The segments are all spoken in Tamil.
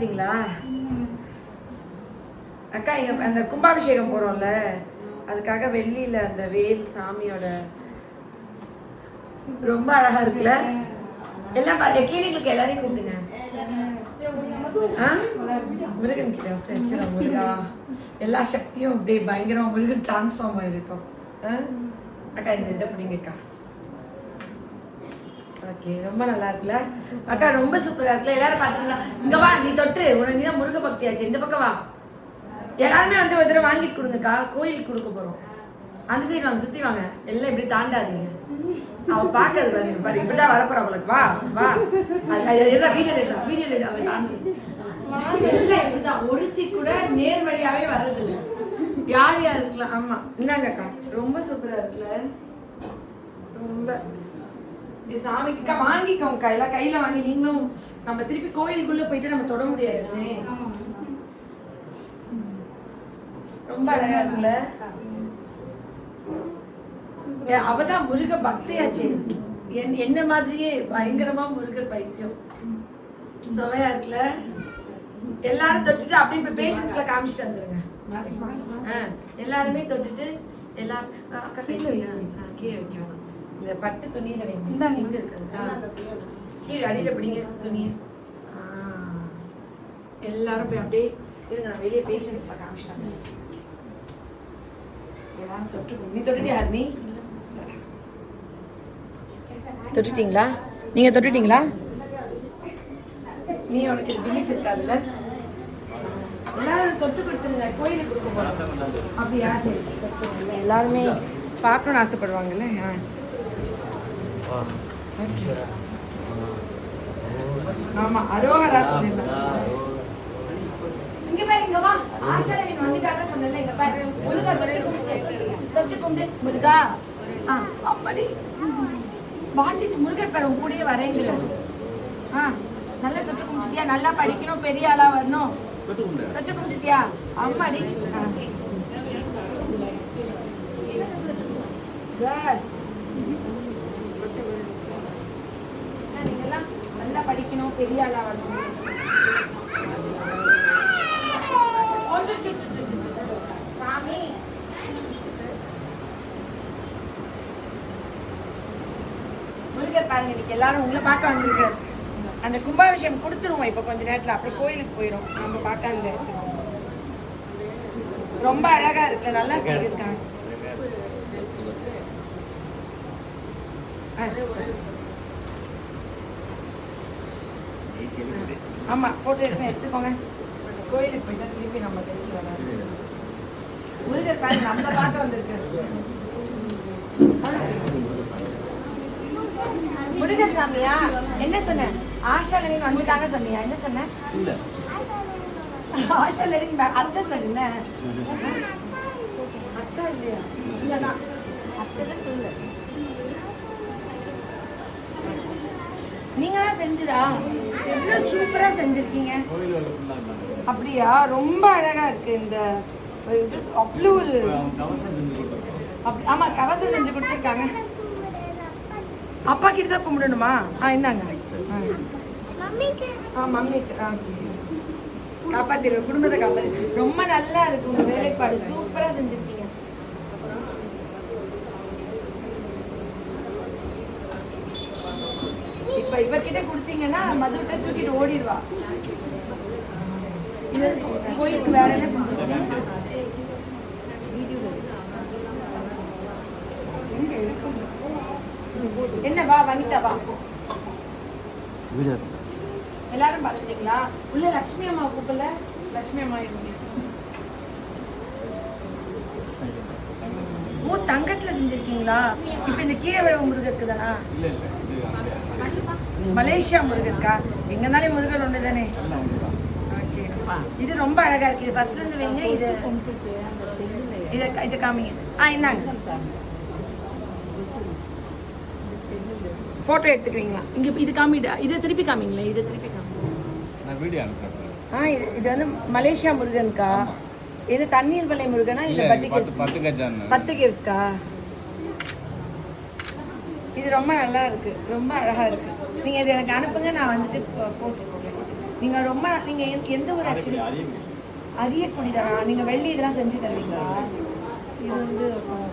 சரிங்களா அக்கா, இங்க அந்த கும்பாபிஷேகம் போறோம்ல, அதுக்காக வெள்ளியில அந்த வேல் சாமியோட ரொம்ப அழகா இருக்குல்ல. எல்லாம் கிளினிக்கு எல்லாரையும் கூப்பிடுங்க. முருகன் கிட்ட வச்சிடும். முருகா, எல்லா சக்தியும் அப்படியே பயங்கரமா முருகன் டிரான்ஸ்ஃபார்ம் ஆயிருக்கும். அக்கா இந்த இதை பிடிங்கக்கா. ஓகே, ரொம்ப நல்லா இருக்குல்ல அக்கா, ரொம்ப சூப்பரா இருக்குல்ல. எல்லாரும் பாத்துக்கலாம். இங்க வா, நீ தொட்டு உனக்கு நீதான் முருக பக்தியாச்சு. இந்த பக்கம் வா, எல்லாருமே வந்து ஒரு தடவை வாங்கிட்டு கொடுங்கக்கா. கோயிலுக்கு கொடுக்க போறோம். அந்த சைடு வாங்க, சுத்தி வாங்க. எல்லாம் இப்படி தாண்டாதீங்க. அவன் பாக்குறது பாருங்க, பாரு இப்படிதான் வரப்போறா அவளுக்கு. வா வா, வீடியோ எடுறா அவன் தாண்டி. எல்லாம் இப்படிதான், ஒருத்தி கூட நேர் வழியாவே வர்றது இல்லை. யார் யார் இருக்கலாம். ஆமா, இந்தாங்கக்கா, ரொம்ப சூப்பரா இருக்குல்ல. ரொம்ப இது சாமிக்குக்கா வாங்கிக்கோங்கக்கா. எல்லாம் கையில வாங்கி நீங்களும். நம்ம திருப்பி கோயிலுக்குள்ள போயிட்டு நம்ம தொட முடியாது. ரொம்ப அழகா இருக்குல்ல. அவதான் முருக பக்தியாச்சு. என்ன மாதிரியே பயங்கரமா முருகர் பைத்தியம். சுவையா இருக்குல்ல. எல்லாரும் தொட்டுட்டு அப்படியே இப்ப பேஷன்ஸ்ல காமிச்சிட்டு வந்துருங்க. எல்லாருமே தொட்டுட்டு எல்லாம் கீழே வைக்கணும். இந்த பட்டு துணியில வைங்க. எங்க இருக்கு கீழே அடியில பிடிங்க துணிய. எல்லாரும் போய் அப்படியே இருங்க. நான் வெளியே பேஷன்ஸ்ல காமிச்சிட்டாங்க. எல்லாரும் தொட்டு. நீ தொட்டுட்டியா? நீ தொட்டுட்டீங்களா? நீங்க தொட்டுட்டீங்களா? நீ உனக்கு பிலீஃப் இருக்காதுல்ல. எல்லாரும் தொட்டு கொடுத்துருங்க. கோயிலுக்கு கொடுக்க போறோம். அப்படியா? சரி, எல்லாருமே பார்க்கணும்னு ஆசைப்படுவாங்கல்ல. ஆமா, அரோகரா சொல்லுங்க. இங்க பாரு, இங்க வா. ஆஷா நீங்க வந்துட்டாங்க சொன்னல. இங்க பாரு, முருகா தொட்டு கும்பிடு. முருகா அப்படி பாட்டிச்சு. முருகர் பாரு உன் கூடயே வரேங்கிறாரு. நல்லா தொட்டு கும்பிட்டியா? நல்லா படிக்கணும், பெரிய ஆளா வரணும். தொட்டு கும்பிட்டியா? அம்மாடி நீங்கெல்லாம் நல்லா படிக்கணும், பெரிய ஆளா வரணும். சாமி முருகர் பாருங்க, இன்னைக்கு எல்லாரும் உங்களை பார்க்க வந்திருக்காரு. அந்த கும்பாபிஷேகம் கொடுத்துருவோம் இப்ப கொஞ்ச நேரத்துல. அப்புறம் கோயிலுக்கு போயிடும். நம்ம பார்க்க அந்த இடத்துக்கு. ரொம்ப அழகா இருக்கு, நல்லா செஞ்சிருக்காங்க. ஆமா, போட்டோ எடுத்துக்கோங்க. கோயிலுக்கு போயிட்டா திருப்பி நம்ம தெரிஞ்சு வராது. முருகர் பாருங்க நம்மள பார்க்க வந்திருக்காரு. முருகர் சாமியா? என்ன சொன்ன? ஆஷா லலின் வந்துட்டாங்க சொன்னியா? என்ன சொன்ன? ஆஷா லலின் அத்தை சொன்ன. அத்தா இல்லையா? இல்லதான் அத்தை சொல்லு. நீங்க தான் செஞ்சுதா? எவ்வளவு சூப்பரா செஞ்சிருக்கீங்க. அப்படியா? ரொம்ப அழகா இருக்கு இந்த இது. அவ்வளோ ஒரு ஆமா, கவசம் செஞ்சு கொடுத்துருக்காங்க. அப்பா கிட்ட தான் கும்பிடணுமா? இந்தாங்க. மம்மிக்கு காப்பாத்திரு, குடும்பத்தை காப்பாத்து. ரொம்ப நல்லா இருக்கு உங்க வேலைப்பாடு. சூப்பரா செஞ்சிருக்கீங்க. இப்ப இவகிட்ட கொடுத்தீங்கன்னா மதுவிட்ட தூக்கிட்டு ஓடிடுவா. கோயிலுக்கு வேற என்ன செஞ்சிருக்கீங்க? என்ன வா வனிதா வா. எல்லாரும் பாத்துட்டீங்களா? உள்ள லட்சுமி அம்மா கூப்பிடல. லட்சுமி அம்மா தங்கத்துல செஞ்சிருக்கீங்களா? இப்ப இந்த கீழே விழ முருகருக்கு தானா? மலேசியா முருகருக்கா? எங்கனாலே முருகர் ஒண்ணு தானே. இது ரொம்ப அழகா இருக்கு. இது ஃபர்ஸ்ட்ல இருந்து வைங்க. இதை காமிங்க. இந்தாங்க, போட்டோ எடுத்துக்கிறீங்களா? இங்க இது காமிடா. இதை திருப்பி காமிங்களா? இதை திருப்பி காமிங்க. இது வந்து மலேசியா முருகனுக்கா? இது தண்ணீர் வலை முருகனா? இல்ல 10 கேவ்ஸ்க்கா? இது ரொம்ப நல்லா இருக்கு, ரொம்ப அழகா இருக்கு. நீங்க இது எனக்கு அனுப்புங்க, நான் வந்துட்டு போஸ்ட் போடுறேன். நீங்கள் ரொம்ப நீங்கள் எந்த ஊர் ஆக்சுவலி? அரியக்குடி தானா? நீங்கள் வெள்ளி இதெல்லாம் செஞ்சு தருவீங்களா? இது வந்து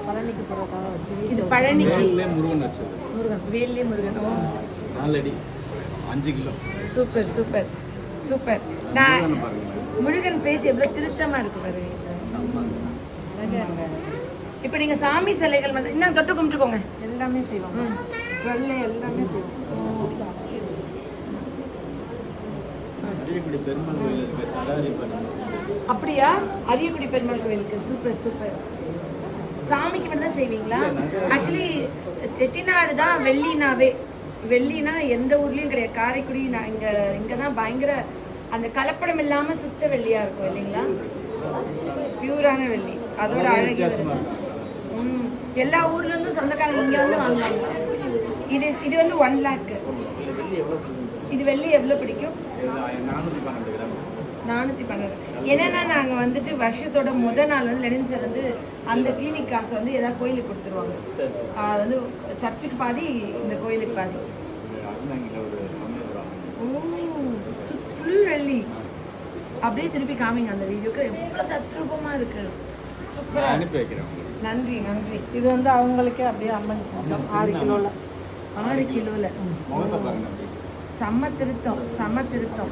பழனிக்கு போகிறதுக்காக வச்சு. இது பழனிக்கு முருகன் வச்சு. முருகன் வேல்லே முருகன். 4 அடி 5 கிலோ. Super super super. நான் முருகன் ஃபேஸ் எவ்வளோ திருத்தமாக இருக்கு பாரு. இப்போ நீங்கள் சாமி சிலைகள் வந்து இன்னும் தொட்டு கும்பிட்டுக்கோங்க. எல்லாமே செய்வாங்க. ஜுவல்லு எல்லாமே செய்வாங்க. அரியக்குடி பெருமாள் கோயில் இருக்கு, சடாரி அப்படியா? அரியக்குடி பெருமாள் கோயிலுக்கு. Super super. சாமிக்கு மட்டும் தான் செய்வீங்களா? ஆக்சுவலி செட்டிநாடு தான் வெள்ளினாவே. வெள்ளினா எந்த ஊர்லேயும் கிடையாது. காரைக்குடி நான் இங்கே தான் பயங்கர அந்த கலப்படம் இல்லாமல் சுத்த வெள்ளியாக இருக்கும் இல்லைங்களா? பியூரான வெள்ளி. அதோட அழகிய எல்லா ஊர்லேருந்தும் சொந்தக்காரங்க இங்கே வந்து வாங்குவாங்க. இது வந்து 1 lakh. இது வெள்ளி எவ்வளோ பிடிக்கும்? 412. என்னன்னா நாங்கள் வந்துட்டு வருஷத்தோட முதல் நாள் வந்து லெனின் சார் வந்து அந்த கிளினிக் காசை வந்து ஏதாவது கோயிலுக்கு கொடுத்துருவாங்க. அது வந்து சர்ச்சுக்கு பாதி, இந்த கோயிலுக்கு பாதி. ஃபுல் வெள்ளி. அப்படியே திருப்பி காமிங்க அந்த வீடியோக்கு. எவ்வளோ தத்ரூபமாக இருக்கு. சூப்பராக அனுப்பி வைக்கிறேன். நன்றி நன்றி. இது வந்து அவங்களுக்கே அப்படியே அம்மன் 6 கிலோவில். 6 கிலோவில். செம்ம திருத்தம் செம்ம திருத்தம்.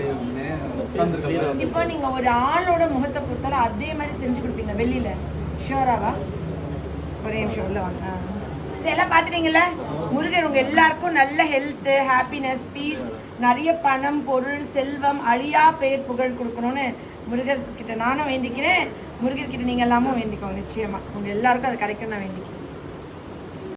இப்போ நீங்க ஒரு ஆளோட முகத்தை கொடுத்தாலும் அதே மாதிரி செஞ்சு கொடுப்பீங்க வெளியில? ஷோராவா? ஒரே நிமிஷம் உள்ள வாங்க. சரி, எல்லாம் பார்த்துட்டீங்கல்ல? முருகன் உங்க எல்லாருக்கும் நல்ல ஹெல்த், ஹாப்பினஸ், பீஸ், நிறைய பணம், பொருள், செல்வம், அழியா பெயர், புகழ் கொடுக்கணும்னு முருகர் கிட்ட நானும் வேண்டிக்கிறேன். முருகர் கிட்ட நீங்க எல்லாமும் வேண்டிக்கோங்க. நிச்சயமா உங்க எல்லாருக்கும் அது கிடைக்கும் நான் வேண்டிக்கிறேன்.